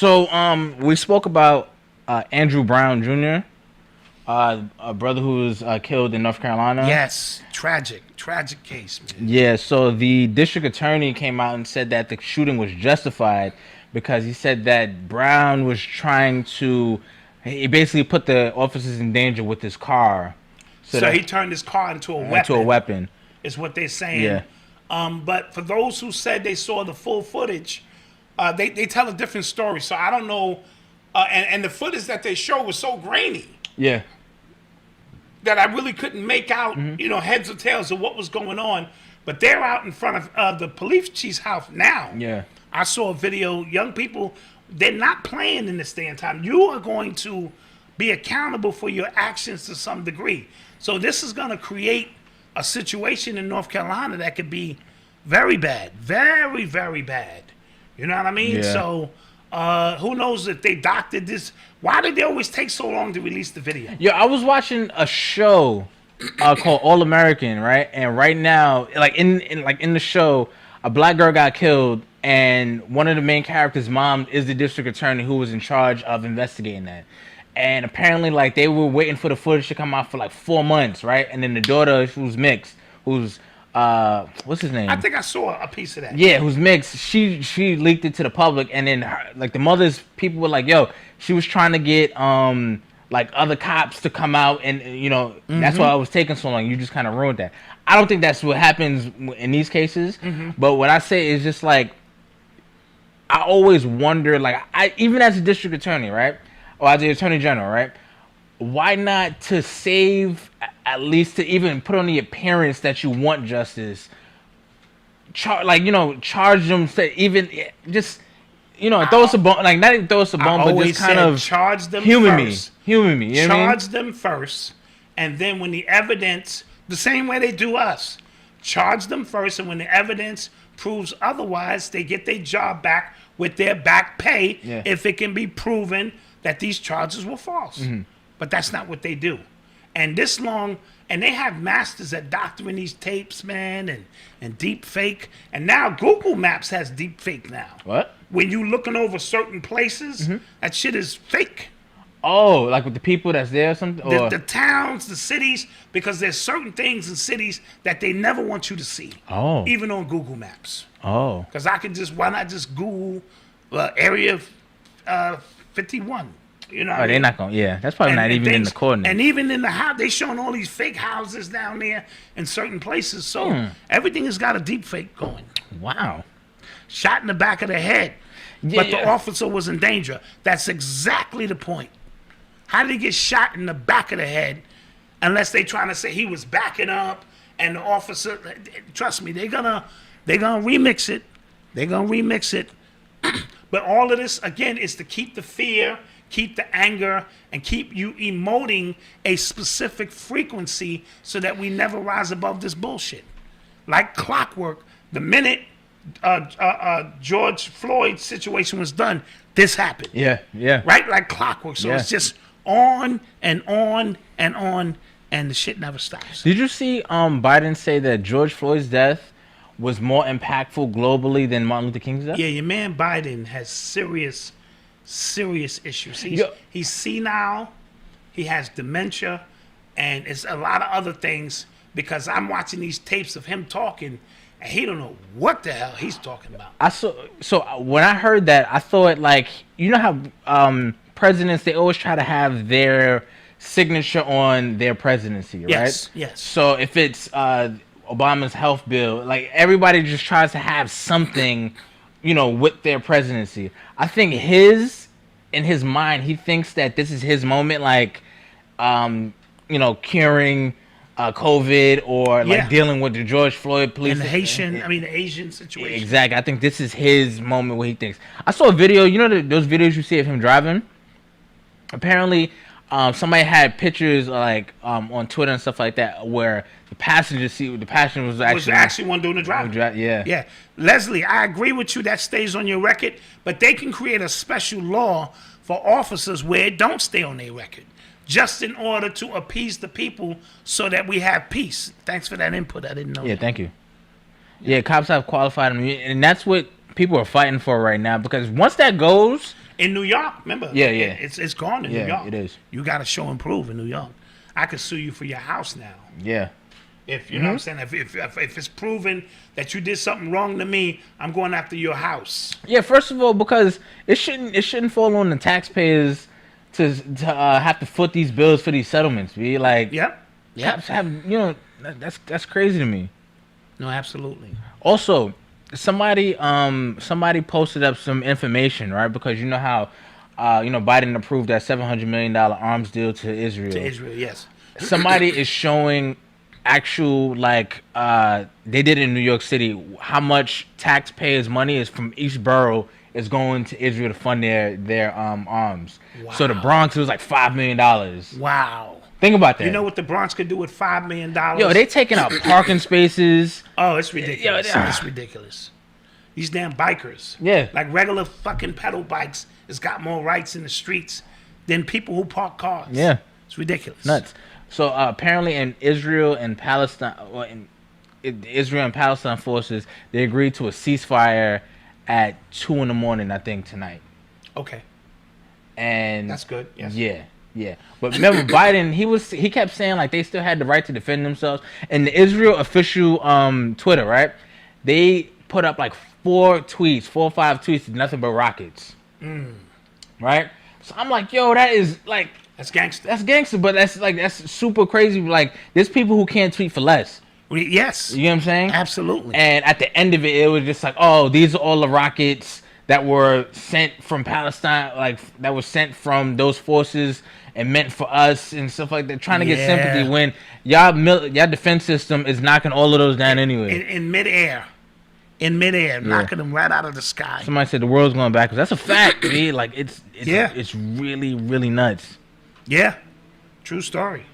So we spoke about Andrew Brown Jr., a brother who was killed in North Carolina. Yes, tragic case, man. Yeah, so the district attorney came out and said that the shooting was justified because he said that Brown was trying to, he basically put the officers in danger with his car. So he turned his car into a weapon. Into a weapon. Is what they're saying. Yeah. But for those who said they saw the full footage, they tell a different story. So I don't know. And the footage that they show was so grainy. Yeah. That I really couldn't make out, heads or tails of what was going on. But they're out in front of the police chief's house now. Yeah. I saw a video. Young people, they're not playing in this day and time. You are going to be accountable for your actions to some degree. So this is going to create a situation in North Carolina that could be very bad. Very, very bad. You know what I mean? Yeah. So who knows if they doctored this. Why did they always take so long to release the video? Yeah, I was watching a show called All American, right? And right now, like in the show, a black girl got killed, and one of the main characters' mom is the district attorney who was in charge of investigating that. And apparently, like, they were waiting for the footage to come out for like 4 months, right? And then the daughter, who's mixed, who's what's his name? I think I saw a piece of that. Yeah, who's mixed. She leaked it to the public, and then like the mother's people were like, "Yo, she was trying to get like other cops to come out, and that's why it was taking so long. You just kind of ruined that." I don't think that's what happens in these cases, but what I say is just like I always wonder, like even as a district attorney, right, or as the attorney general, right, why not to save, at least to even put on the appearance that you want justice, charge them, even just throw us a bone, like not even throw us a bone, but just kind of charge them human first. me, charge them first, and then when the evidence, the same way they do us, charge them first, and when the evidence proves otherwise, they get their job back with their back pay if it can be proven that these charges were false. But that's not what they do. And this long, and they have masters at doctoring these tapes, man, and deep fake. And now Google Maps has deep fake now. What? When you looking over certain places, that shit is fake. Oh, like with the people that's there or something? Or... The towns, the cities, because there's certain things in cities that they never want you to see. Oh. Even on Google Maps. Oh. Because why not just Google area 51? They're not going. Yeah, that's probably not even in the coordinates. And even in the house, they showing all these fake houses down there in certain places. So everything has got a deep fake going. Wow. Shot in the back of the head, but the officer was in danger. That's exactly the point. How did he get shot in the back of the head? Unless they trying to say he was backing up, and the officer. Trust me, they're gonna remix it. They're gonna remix it. But all of this again is to keep the fear, keep the anger, and keep you emoting a specific frequency so that we never rise above this bullshit. Like clockwork, the minute George Floyd's situation was done, this happened. Yeah. Right? Like clockwork. So it's just on and on and on, and the shit never stops. Did you see Biden say that George Floyd's death was more impactful globally than Martin Luther King's death? Yeah, your man Biden has serious issues. He's senile, he has dementia, and it's a lot of other things, because I'm watching these tapes of him talking, and he don't know what the hell he's talking about. So when I heard that, I thought, like, you know how presidents, they always try to have their signature on their presidency, right? Yes. So if it's Obama's health bill, like, everybody just tries to have something, with their presidency. I think in his mind, he thinks that this is his moment, like, curing COVID, or like dealing with the George Floyd police and the Asian situation. Exactly. I think this is his moment where he thinks. I saw a video. Those videos you see of him driving. Apparently, somebody had pictures like on Twitter and stuff like that where the passenger was actually one doing the driving. Yeah. Leslie, I agree with you. That stays on your record, but they can create a special law for officers where it don't stay on their record, just in order to appease the people so that we have peace. Thanks for that input. I didn't know. Yeah, thank you. Yeah, cops have qualified them, and that's what people are fighting for right now, because once that goes, In New York, remember? Yeah. It's gone in New York. It is. You got to show and prove in New York. I could sue you for your house now. Yeah. If you know what I'm saying, if it's proven that you did something wrong to me, I'm going after your house. Yeah. First of all, because it shouldn't fall on the taxpayers to have to foot these bills for these settlements. Be like, cops have, you know, that's crazy to me. No, absolutely. Also, somebody posted up some information, right? Because you know how Biden approved that $700 million arms deal to Israel. To Israel, yes. Somebody is showing actual, like, they did it in New York City, how much taxpayers' money is from each borough is going to Israel to fund their arms. Wow. So the Bronx, it was like $5 million. Wow. Think about that. You know what the Bronx could do with $5 million? Yo, they taking out parking spaces. Oh, it's ridiculous. It's ridiculous. These damn bikers. Yeah. Like regular fucking pedal bikes has got more rights in the streets than people who park cars. Yeah. It's ridiculous. Nuts. So apparently in Israel and Palestine, Israel and Palestine forces, they agreed to a ceasefire at 2 a.m, I think, tonight. Okay. And that's good. Yes. Yeah. But remember, Biden, he kept saying like they still had the right to defend themselves. And the Israel official Twitter, right? They put up like 4 or 5 tweets, nothing but rockets. Right? So I'm like, yo, that is like, that's gangster. That's gangster, but that's super crazy. Like, there's people who can't tweet for less. Yes. You know what I'm saying? Absolutely. And at the end of it, it was just like, oh, these are all the rockets that were sent from Palestine, like that were sent from those forces and meant for us and stuff like that, trying to get sympathy when y'all defense system is knocking all of those down anyway. In midair. Knocking them right out of the sky. Somebody said the world's going backwards. That's a fact, dude. Like it's really, really nuts. Yeah. True story.